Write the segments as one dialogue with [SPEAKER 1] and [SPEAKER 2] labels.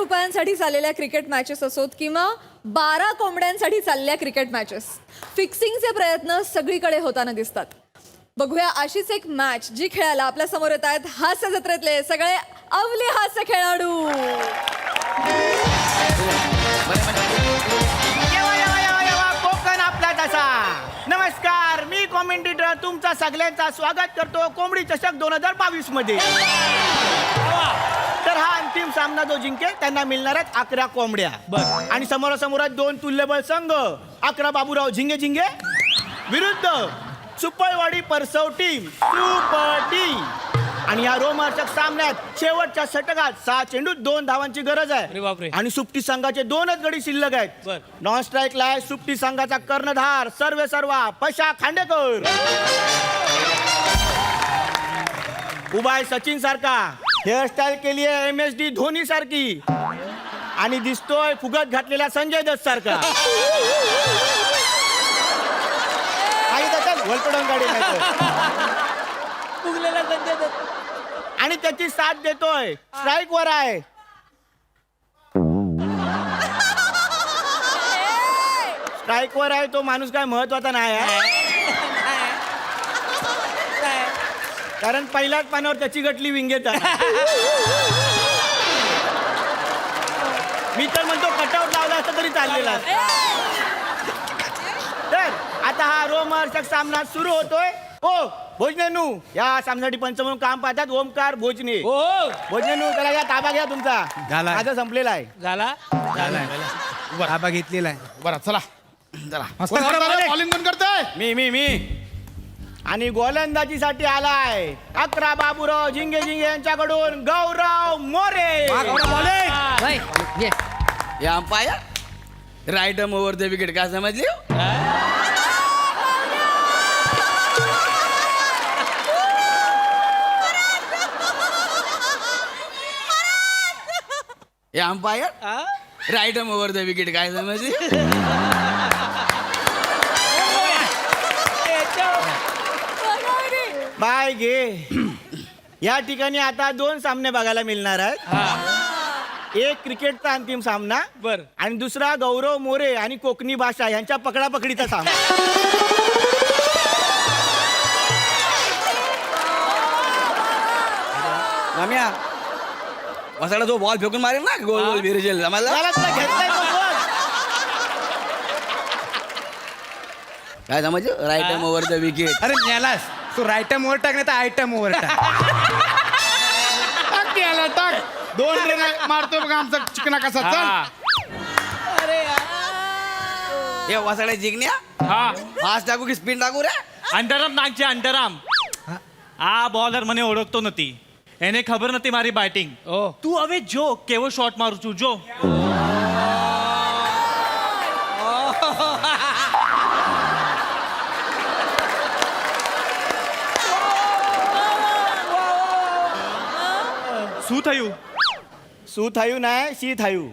[SPEAKER 1] रुपयांसाठी चाललेल्या cricket matches असोत किंवा 12 कोंबड्यांसाठी चाललेल्या क्रिकेट मॅचेस, फिक्सिंगचे प्रयत्न सगळीकडे होताना दिसतात. बघूया अशीच एक मॅच जी खेळायला आपल्या समोर येत आहेत हास्य जत्रेतले सगळे अवली हास्य खेळाडू.
[SPEAKER 2] कोकण आपला तसा. नमस्कार, मी कॉमेंटेटर तुमचा सगळ्यांचा स्वागत करतो कोंबडी चषक 2022 मध्ये. तर हा अंतिम सामना जो जिंकेल त्यांना मिळणार आहेत 11 कोंबड्या. आणि समोरासमोर 2 तुल्यबळ संघ, 11 बाबूराव झिंगे झिंगे विरुद्ध सुपळवाडी परसव टीम सुपर टीम. आणि या रोमांचक सामन्यात शेवटच्या षटकात 6 चेंडूत 2 धावांची गरज आहे. आणि सुप्टी संघाचे 2च गडी शिल्लक आहेत. नॉन स्ट्राईकला आहे सुप्टी संघाचा कर्णधार सर्वेसर्वा पशा खांडेकर. उभा आहे सचिन सारखा, हेअरस्टाईल केली आहे MSD धोनी सारखी. आणि दिसतोय फुगत घातलेला संजय दत्त सारखा. आणि त्याची साथ देतोय स्ट्राईक वर आहे. स्ट्राईक वर आहे तो माणूस काय महत्वाचा नाही आहे, कारण पहिल्याच पानावर त्याची गटली विंगेत आहे. मी तर म्हणतो कटआउट लावला असता तरी चाललेला. तर आता हा रोमहर्षक सामना सुरू होतोय. ओ भोजनेनू या सामन्यासाठी पंच म्हणून काम पाहतात ओमकार भोजने. भोजनेनू त्याला या ताबा घ्या तुमचा. माझा संपलेला आहे.
[SPEAKER 3] ताबा घेतलेला आहे.
[SPEAKER 4] बरं चला
[SPEAKER 3] बॉलिंग कोण करतोय?
[SPEAKER 2] मी आणि गोलंदाजीसाठी आलाय 11 बाबूराव झिंगे झिंगे यांच्याकडून गौरव मोरे.
[SPEAKER 5] या umpire right over the wicket काय समजली? या umpire right over the wicket काय समजली?
[SPEAKER 2] बाय घे. या ठिकाणी आता 2 सामने बघायला मिळणार आहेत. एक क्रिकेटचा अंतिम सामना आणि दुसरा गौरव मोरे आणि कोकणी भाषा यांच्या पकडापकडीचा सामना.
[SPEAKER 5] माम्या मसाला जो बॉल फेकून मारेल ना गोल गोल विरजेल आम्हाला काय समजलं? Right over the wicket.
[SPEAKER 3] अरे मेलास तू राईटम ओव्हर टाक नाही तर आयटम ओव्हर टाक.
[SPEAKER 4] टाक याला टाक. 2 रन मारतोय बघा आमचा चिकना कसा. चल
[SPEAKER 5] हे वासाड्या जिंकण्या फास्ट टाकू की स्पिन टाकू रे?
[SPEAKER 6] अंडरआर्म नागचे अंडरआर्म. आ बॉलर મને ઓળખતો નથી, એને ખબર નથી મારી બેટિંગ. તું હવે જો કેવો શોટ મારું છું જો. શું થયું?
[SPEAKER 2] શું થયું नाही शी થયું.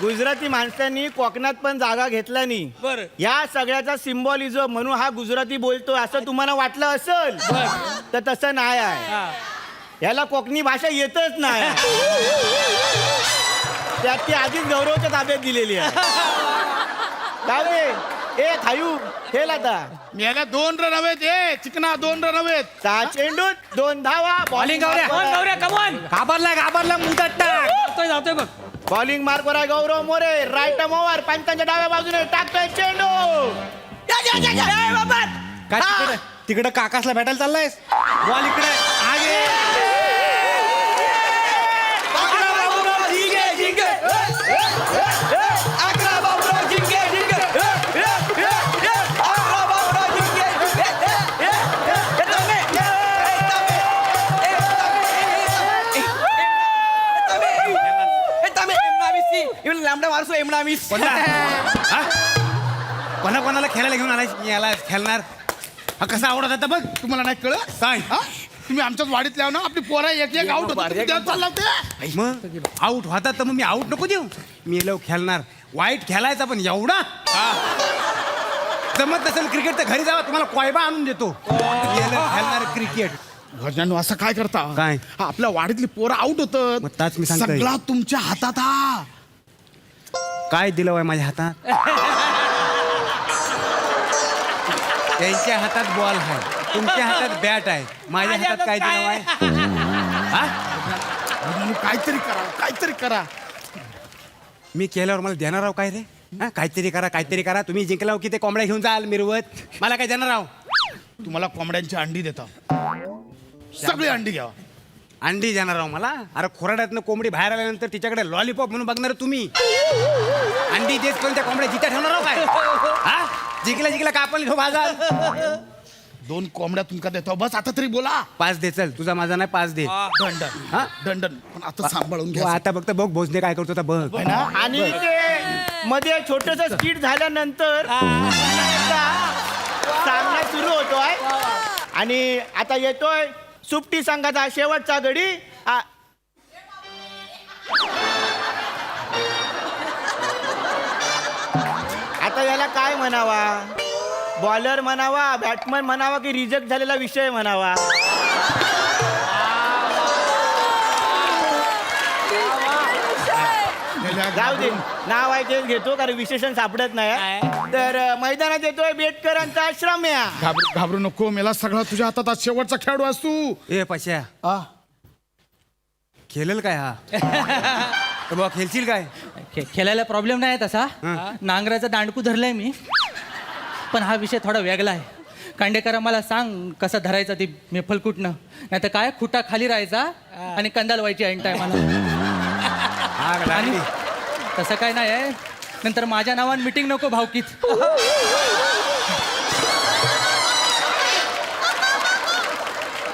[SPEAKER 2] गुजराती माणसांनी कोकणात पण जागा घेतला नाही. या सगळ्याचा सिम्बॉलिझम म्हणून हा गुजराती बोलतोय असं तुम्हाला वाटलं असेल तर तसं नाही आहे. याला कोकणी भाषा येतच नाही. त्यात ती आधीच गौरवच्या ताब्यात दिलेली आहे. ए खायू खेळ आता.
[SPEAKER 4] याला 2 रन हवेत. ए चिकना 2 रन हवेत.
[SPEAKER 2] 6 चेंडूत 2 धावा.
[SPEAKER 3] बॉलिंग घाबरला मुंतात टाक.
[SPEAKER 6] जातोय बघ.
[SPEAKER 2] बॉलिंग मार्कवर आहे गौरव मोरे. राईट ओव्हर पंचांच्या डाव्या बाजूने टाकतोय चेंडू.
[SPEAKER 3] काय तिकडे काकासला भेटायला चाललायस? बॉल इकडे आगे.
[SPEAKER 5] लांबडा मारसो एमडा मिस.
[SPEAKER 3] कोणाला खेळायला घेऊन आलाय? याला खेळणार कसा आवडत आता बघ.
[SPEAKER 4] तुम्हाला नाही कळत
[SPEAKER 3] काय
[SPEAKER 4] तुम्ही आमच्याच वाडीतल्या ना आपली पोरा एक आउट चालला होते.
[SPEAKER 3] मग आउट होतात तर मग मी आउट नको देऊ. मी लव खेळणार. वाईट खेळायचा पण एवढा जमत नसेल क्रिकेट तर घरी जावा, तुम्हाला कोयबा आणून देतो. खेळणार क्रिकेट
[SPEAKER 4] भजनांनो असं काय करता
[SPEAKER 3] काय?
[SPEAKER 4] हा, आपल्या वाडीतली पोरं आउट होत
[SPEAKER 3] मग ताच मी सांगतोय.
[SPEAKER 4] सगळा तुमच्या हातात हा.
[SPEAKER 3] काय दिलं वय माझ्या हातात? त्यांच्या हातात बॉल आहे, तुमच्या हातात बॅट आहे, माझ्या हातात काय दिलं वय? हा?
[SPEAKER 4] भजनांनो, काहीतरी करा, काहीतरी करा.
[SPEAKER 3] मी केल्यावर मला देणार आहो काय रे? हा, काहीतरी करा, काहीतरी करा. तुम्ही जिंकल्यावर किती कोंबड्या घेऊन जाल मिरवत, मला काय देणार आहो?
[SPEAKER 4] तुम्हाला कोंबड्यांची अंडी देतो, सगळी अंडी घ्या.
[SPEAKER 3] अंडी देणार आहो मला? अरे खोराड्यातनं कोंबडी बाहेर आल्यानंतर तिच्याकडे लॉलीपॉप म्हणून बघणार तुम्ही. अंडी देत पण त्या कोंबड्या जिथे ठेवणार आहो काय? हा, जिंकल्या जिंकल्या का आपण घेऊ बाजार?
[SPEAKER 4] 2 कोंबड्या तुमका देतो, बस आता तरी बोला.
[SPEAKER 3] 5 दे, चल तुझा माझा नाही 5 दे.
[SPEAKER 4] दंडन
[SPEAKER 3] हा?
[SPEAKER 4] दंडन, पण आता सांभाळून
[SPEAKER 3] तू
[SPEAKER 4] घ्या.
[SPEAKER 3] आता फक्त बघ भोजने काय करतो आता बघ.
[SPEAKER 4] है ना?
[SPEAKER 2] आणि ते मध्ये छोटस स्किट झाल्यानंतर सामना सुरू होतोय आणि आता येतोय सुप्टी संघाचा शेवटचा गडी. आता याला काय म्हणावा? बॉलर म्हणावा, बॅट्समन म्हणावा की रिजेक्ट झालेला विषय म्हणावा? जाऊ दे, नाव आहे तेच घेतो कारण विशेषण सापडत नाही. तर मैदानात येतोय बेटकरांचा श्रम्या.
[SPEAKER 4] घाबरू नको, मेला सगळा तुझ्या हातात आज शेवटचा खेळाडू असतो.
[SPEAKER 3] ए पश्या, खेळेल काय हा? तर बघ खेळशील काय?
[SPEAKER 7] खेळायला प्रॉब्लेम नाही आहे तसा. नांगराचा दांडकू धरलाय मी, पण हा विषय थोडा वेगळा आहे. कांडेकरा मला सांग कसं धरायचा ती मेफल कुठनं, नाही तर काय खुटा खाली राहायचा आणि कंदाल व्हायची ऐन टायमाला. आणि तसं काय नाही आहे, नंतर माझ्या नावाने मीटिंग नको भावकीत.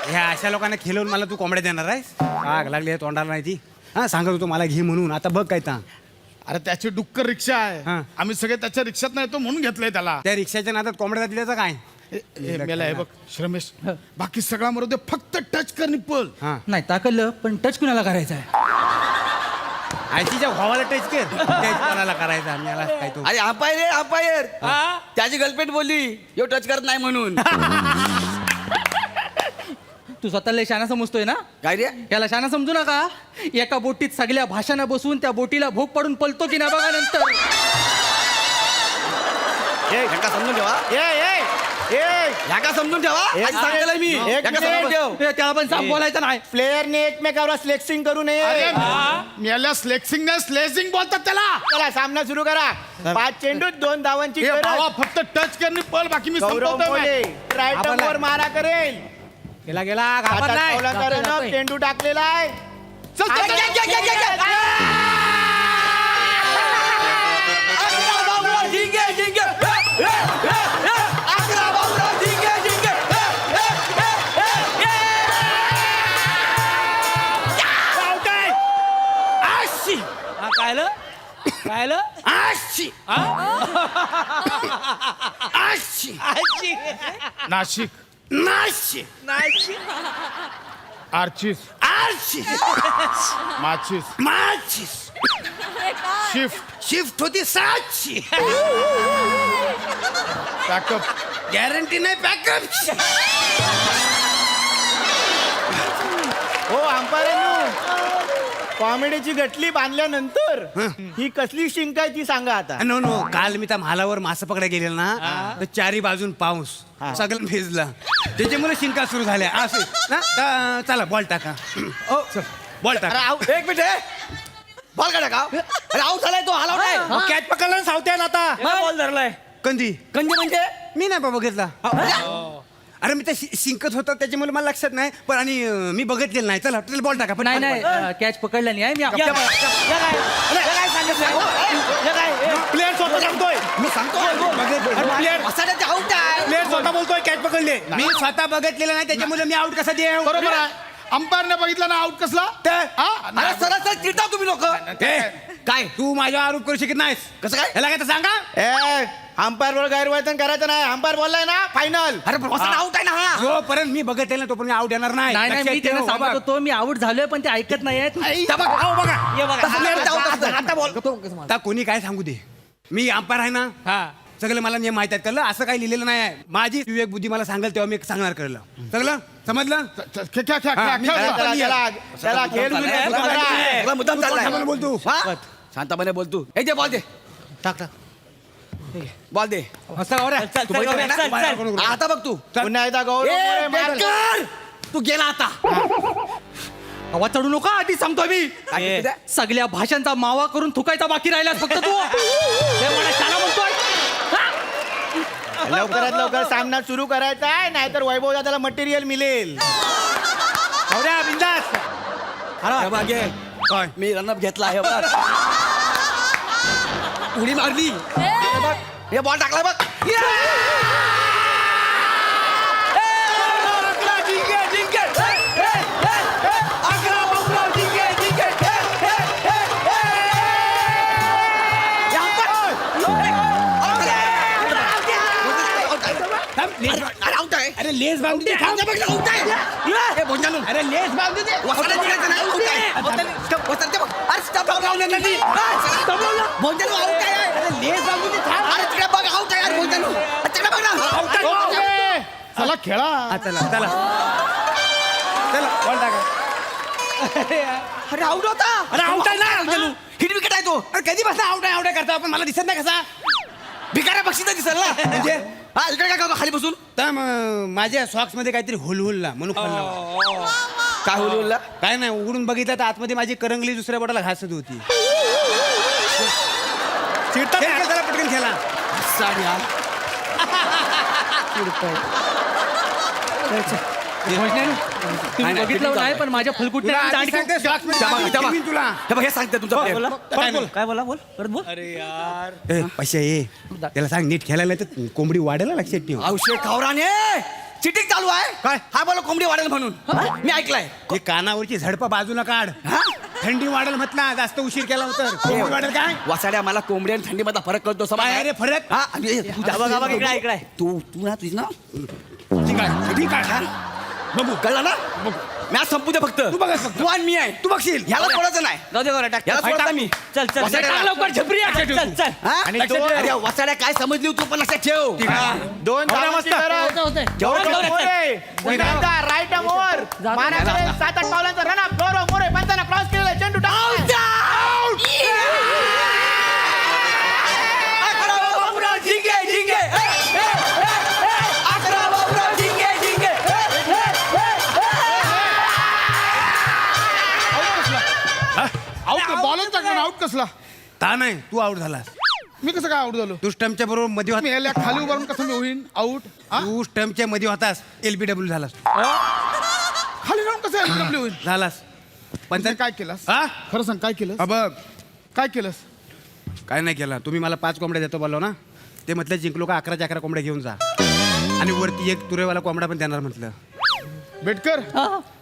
[SPEAKER 3] ह्या अशा लोकांना खेळवून मला तू कोंबड्या देणार आहेस? आग लागली आहे तोंडाला नाही ती. हा, सांगत होतो मला घे म्हणून, आता बघ काय ता.
[SPEAKER 4] अरे त्याची डुक्कर रिक्षा आहे,
[SPEAKER 3] हा.
[SPEAKER 4] आम्ही सगळे त्याच्या रिक्षात नाही तो म्हणून घेतलंय त्याला.
[SPEAKER 3] त्या रिक्षाच्या नादात कोंबड्या दिल्याचं काय?
[SPEAKER 4] मेला आहे बघ श्रमेश, बाकी सगळा मरू दे, फक्त टच कर निप्पल.
[SPEAKER 3] हा,
[SPEAKER 7] नाही ताकदलं, पण टच कुणाला करायचा आहे?
[SPEAKER 3] आयसीच्या भावाला टच कर, टच कोणाला करायचा मला काय तो.
[SPEAKER 5] अरे अंपायर रे अंपायर, त्याची गर्लफ्रेंड बोलली यो टच करत नाही म्हणून.
[SPEAKER 7] तू स्वतःला शाना समजतोय ना?
[SPEAKER 5] काय रे?
[SPEAKER 7] याला शाना समजू नका. एका बोटीत सगळ्या भाषांना बसून त्या बोटीला भोग पाडून पलतो की ना बघा नंतर.
[SPEAKER 5] ह्याका समजून ठेवा, ह्याका समजून ठेवा.
[SPEAKER 2] एक
[SPEAKER 5] आज सांगेल मी,
[SPEAKER 2] एक
[SPEAKER 5] ह्याका समजून
[SPEAKER 2] मिनिट.
[SPEAKER 5] ठेव.
[SPEAKER 7] त्याला पण सांग बोलायचं नाही.
[SPEAKER 2] प्लेयरने एकमेकावर स्लेक्सिंग करू नये.
[SPEAKER 4] अरे मेल्या स्लेक्सिंग नाही स्लेसिंग बोलतात त्याला.
[SPEAKER 2] चला सामना सुरू करा. 5 चेंडूत 2 धावांची
[SPEAKER 4] हे
[SPEAKER 2] गरज.
[SPEAKER 4] भावा फक्त टच कर निप्पल, बाकी मी
[SPEAKER 2] गौरव
[SPEAKER 4] संपवतोय
[SPEAKER 2] मोरे
[SPEAKER 4] मॅच.
[SPEAKER 2] राईट वर मारा करेल.
[SPEAKER 3] गेला गेला
[SPEAKER 2] हातात
[SPEAKER 3] घाबरलाय.
[SPEAKER 2] पावला करून चेंडू टाकलेला आहे.
[SPEAKER 4] चल, चल, चल, चल, चल, चल, चल.
[SPEAKER 5] अकरा बाबूराव झिंगे झिंगे, अकरा बाबूराव झिंगे झिंगे.
[SPEAKER 7] कायलं कायलं
[SPEAKER 3] आशी आशी
[SPEAKER 4] नाशिक
[SPEAKER 3] नाशी
[SPEAKER 4] आर्चिस
[SPEAKER 3] आशी
[SPEAKER 4] माचिस
[SPEAKER 3] माचीस
[SPEAKER 4] शिफ्ट
[SPEAKER 3] शिफ्ट होती 700.
[SPEAKER 4] पॅकअप
[SPEAKER 3] गॅरंटी नाही बॅकअप.
[SPEAKER 2] हो अंपायरांनो, कॉमेडीची गटली बांधल्यानंतर ही कसली शिंक आहे ती सांगा आता.
[SPEAKER 3] नो नो, काल मी त्या महालावर मासे पकडायला गेलेला ना, तर चारी बाजून पाऊस सगळं भिजला, त्याच्यामुळे शिंका सुरू झाल्या असे ना. चला बॉल टाका. ओ बॉल
[SPEAKER 5] अरे
[SPEAKER 3] टाका.
[SPEAKER 5] एक मिनिट, बॉल काढा का? अरे आऊट झालाय तो, हलाव नाही.
[SPEAKER 3] कॅच पकडला सावत्यान आता.
[SPEAKER 5] बॉल धरलाय.
[SPEAKER 3] कंदी
[SPEAKER 5] कंजे म्हणजे
[SPEAKER 3] मी नाही बाबा घेतला. अरे मी त्या शिंकत होता त्याच्यामुळे मला लक्षात नाही, पण आणि मी बघितलेलं नाही. चला टोटल बॉल टाका. पण
[SPEAKER 7] नाही नाही कॅच पकडला नाही आहे मी.
[SPEAKER 3] प्लेअर स्वतः सांगतोय.
[SPEAKER 5] मी सांगतो
[SPEAKER 3] प्लेअर
[SPEAKER 5] आऊट आहे.
[SPEAKER 3] प्लेअर स्वतः बोलतोय कॅच पकडले. मी स्वतः बघितलेलं नाही त्याच्यामुळे मी आउट कसा देऊ?
[SPEAKER 4] बरोबर आहे. अंपायरने बघितला ना आउट कसला.
[SPEAKER 5] अरे सरळ चिडता तुम्ही लोक.
[SPEAKER 3] काय तू माझ्यावर आरोप करू शकत नाहीस?
[SPEAKER 5] कसं काय?
[SPEAKER 3] याला काय तर सांगा.
[SPEAKER 2] ए अंपायर वर गैरवर्तन करायचं नाही. अंपायर बोललाय ना फायनल.
[SPEAKER 5] अरे आऊट आहे ना हा.
[SPEAKER 3] जोपर्यंत मी बघितलेलं नाही तोपर्यंत आउट येणार नाही.
[SPEAKER 7] नाही नाही मी
[SPEAKER 3] लक्षात
[SPEAKER 7] त्यांना
[SPEAKER 3] ठेव,
[SPEAKER 7] सांगत
[SPEAKER 3] बाबा.
[SPEAKER 7] होतो मी आऊट झालोय, पण ते ऐकत नाही आहेत.
[SPEAKER 3] त्या बघ, अहो बघा.
[SPEAKER 5] तसं player चं out असतं. आता बॉल
[SPEAKER 3] आता कोणी काय सांगू दे, मी अंपायर आहे ना. सगळं मला नियम माहित आहेत कळलं असं काही लिहिलेलं नाही आहे माझी विवेक बुद्धी मला सांगेल तेव्हा मी सांगणार कळलं सगळं समजलं
[SPEAKER 2] चला, चला, खेळ सुरू आहे. सुरू करा.
[SPEAKER 5] सगळा मुद्दाम चाललाय
[SPEAKER 3] बोल तू
[SPEAKER 5] हा? शांतपणे बोल तू हे दे बॉल दे
[SPEAKER 3] टाक
[SPEAKER 5] बॉल दे
[SPEAKER 3] असं गावऱ्या.
[SPEAKER 5] तू बघितलं ना?
[SPEAKER 3] बाहेर कोण करू?
[SPEAKER 5] आता बघ तू
[SPEAKER 2] पुन्हा एकदा गौरव
[SPEAKER 5] ए,
[SPEAKER 2] मोरे मारल.
[SPEAKER 5] बेकार! तू गेला आता
[SPEAKER 7] आवाज चढू नका आधी सांगतो मी
[SPEAKER 5] काय म्हणते ते?
[SPEAKER 7] सगळ्या भाषांचा मावा करून थुकायचा बाकी राहिलास फक्त तू हे मला शाळा म्हणतोय हा?
[SPEAKER 2] लवकरात लवकर सामना सुरू करायचा आहे नाहीतर वैभव दादाला मटेरियल मिळेल.
[SPEAKER 3] गावऱ्या, बिंदास.
[SPEAKER 5] हे बघ, घे.
[SPEAKER 3] काय?
[SPEAKER 5] मी रनअप घेतला हे बघ उडी मारली हे बघ हे बॉल टाकला बघ अकरा जिंके जिंके अकरा बाबूराव जिंके जिंके
[SPEAKER 3] अरे लेस बांधू दे थांब. अरे लेस बांधू दे अरे लेस बांधू दे थांब.
[SPEAKER 4] ओके. चला खेळा
[SPEAKER 3] हा, चला चला चला बॉल टाका.
[SPEAKER 5] अरे आउट होता
[SPEAKER 3] अरे आउट आहे ना
[SPEAKER 5] हिट विकेट आहे तो
[SPEAKER 3] अरे कधी बसला आउट आहे करता आपण मला दिसत नाही कसा
[SPEAKER 5] भिकाऱ्या बक्षीस दिसल ना
[SPEAKER 3] म्हणजे
[SPEAKER 5] हा इकडे काय करतो खाली बसून
[SPEAKER 3] तर माझ्या सॉक्स मध्ये काहीतरी हुलहुलला म्हणून खाल्ला.
[SPEAKER 5] काय होईल
[SPEAKER 3] काय नाही उघडून बघितलं तर आतमध्ये माझी करंगली दुसऱ्या बोटाला घासत होती. खेळ, खेळ, चला पटकन खेळा.
[SPEAKER 7] तुम्ही बघितलं नाही पण माझ्या
[SPEAKER 3] तुला
[SPEAKER 7] फलकुटण्या
[SPEAKER 3] आधी सांगते, socks मध्ये आधी खेळीन तुला.
[SPEAKER 5] हे सांगते तुमचा player.
[SPEAKER 3] काय बोल?
[SPEAKER 7] काय बोला बोल परत बोल
[SPEAKER 3] ए, पैसे ये त्याला सांग नीट खेळायला तर कोंबडी वाढेल ना, लक्षात ठेव.
[SPEAKER 5] औषध खावराने चिटिंग चालू आहे
[SPEAKER 3] काय?
[SPEAKER 5] हा बोला कोंबडी वाढेल म्हणून मी ऐकलंय
[SPEAKER 3] हे कानावरची झडपं बाजूला काढ.
[SPEAKER 5] हा?
[SPEAKER 3] थंडी वाढेल म्हटला जास्त उशीर केला तर कोंबडी वाढेल काय
[SPEAKER 5] वासाड्या मला कोंबडी आणि थंडी मधला फरक कळतो
[SPEAKER 3] काय आहे रे फरक?
[SPEAKER 5] हा आणि तू जास्त- तू ना तुझी ना
[SPEAKER 3] ठीक आहे ठीक आहे
[SPEAKER 5] बघू कळला ना मॅच संपू दे फक्त
[SPEAKER 3] तू बघ फक्त.
[SPEAKER 5] तू आणि मी आहे
[SPEAKER 3] तू बघशील
[SPEAKER 5] ह्याला सोडायचं नाही ह्याला सोडता मी
[SPEAKER 7] चल चल
[SPEAKER 5] वासाड्या-
[SPEAKER 7] लवकर झपरी चल चल
[SPEAKER 5] हा?
[SPEAKER 2] आणि
[SPEAKER 5] लक्षात
[SPEAKER 2] दोन-
[SPEAKER 5] ठेव. अरे वासाड्या काय समजली तू पण लक्षात ठेव
[SPEAKER 3] ठीक
[SPEAKER 5] हा.
[SPEAKER 3] आहे.
[SPEAKER 2] दोन धावांची गरज. गौरव मोरे पुन्हा एकदा राईट ओव्हर मानाकडे 7-8 पावलांचा रनअप गौरव मोरे पंचांना क्रॉस केलेला चेंडू टाकला.
[SPEAKER 5] अकरा बाबूराव जिंके जिंके अकरा बाबूराव जिंके जिंके
[SPEAKER 4] आउट बॉलच टाकला आउट कसला
[SPEAKER 3] ता नाही तू आउट झालास.
[SPEAKER 4] मी कसं काय आउट झालो
[SPEAKER 3] तू स्टंपच्या बरोबर मध्ये
[SPEAKER 4] मी याला खाली उभारून कसं मी होईन आउट
[SPEAKER 3] तू स्टंपच्या मध्ये होतास LBW झालास
[SPEAKER 4] खाली राहून कसं LBW होईल
[SPEAKER 3] झालास पण
[SPEAKER 4] पण काय केलंस
[SPEAKER 3] हा?
[SPEAKER 4] खरं सांग काय केलं
[SPEAKER 3] बघ
[SPEAKER 4] काय केलंस
[SPEAKER 3] काय नाही केलं तुम्ही मला 5 कोंबड्या देतो बोललो ना ते म्हटलं जिंकलो का 11च्या 11 कोंबड्या घेऊन जा आणि वरती एक तुरेवाला कोंबडा पण देणार म्हटलं.
[SPEAKER 4] बेटकर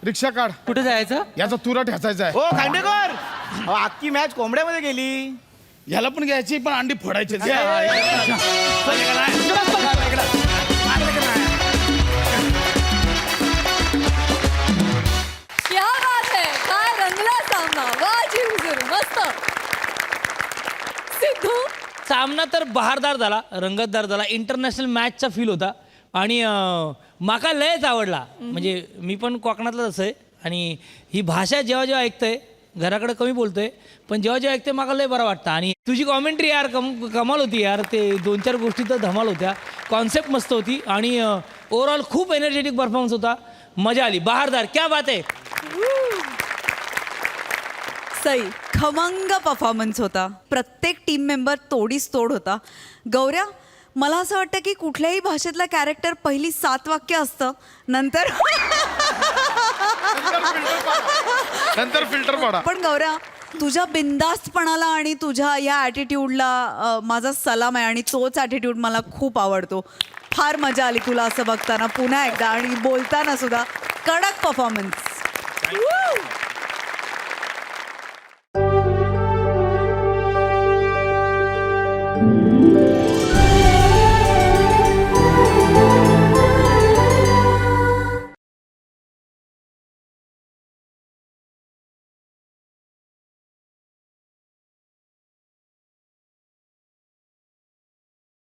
[SPEAKER 4] रिक्षा काढ
[SPEAKER 7] कुठे जायचं
[SPEAKER 4] याचा तुरा ठेचायचा आहे
[SPEAKER 2] ओ खांडेकर अहो, अख्खी मॅच कोंबड्यामध्ये गेली.
[SPEAKER 4] ह्याला पण घ्यायची पण अंडी फोडायची
[SPEAKER 1] क्या बात है काय रंगला सामना वा जी हुजूर मस्त. सिद्धू
[SPEAKER 8] सामना तर बहारदार झाला रंगतदार झाला इंटरनॅशनल मॅचचा फील होता आणि माका लयच आवडला म्हणजे मी पण कोकणातलाच असं आहे आणि ही भाषा जेव्हा जेव्हा ऐकतोय घराकडे कमी बोलतोय पण जेव्हा जेव्हा ऐकते माका लय बरं वाटतं आणि तुझी कॉमेंट्री यार कमाल होती यार ते 2-4 गोष्टी तर धमाल होत्या कॉन्सेप्ट मस्त होती आणि ओव्हरऑल खूप एनर्जेटिक परफॉर्मन्स होता मजा आली बहारदार क्या बात आहे
[SPEAKER 9] सई खमंग परफॉर्मन्स होता प्रत्येक टीम मेंबर तोडीस तोड होता गौऱ्या मला असं वाटतं की कुठल्याही भाषेतलं कॅरेक्टर पहिली 7 वाक्य असतं नंतर
[SPEAKER 4] नंतर फिल्टर पाडा
[SPEAKER 9] पण गौऱ्या तुझ्या बिनधास्तपणाला आणि तुझ्या या ॲटिट्यूडला माझा सलाम आहे आणि तोच ॲटिट्यूड मला खूप आवडतो फार मजा आली तुला असं बघताना पुन्हा एकदा आणि बोलताना सुद्धा कडक परफॉर्मन्स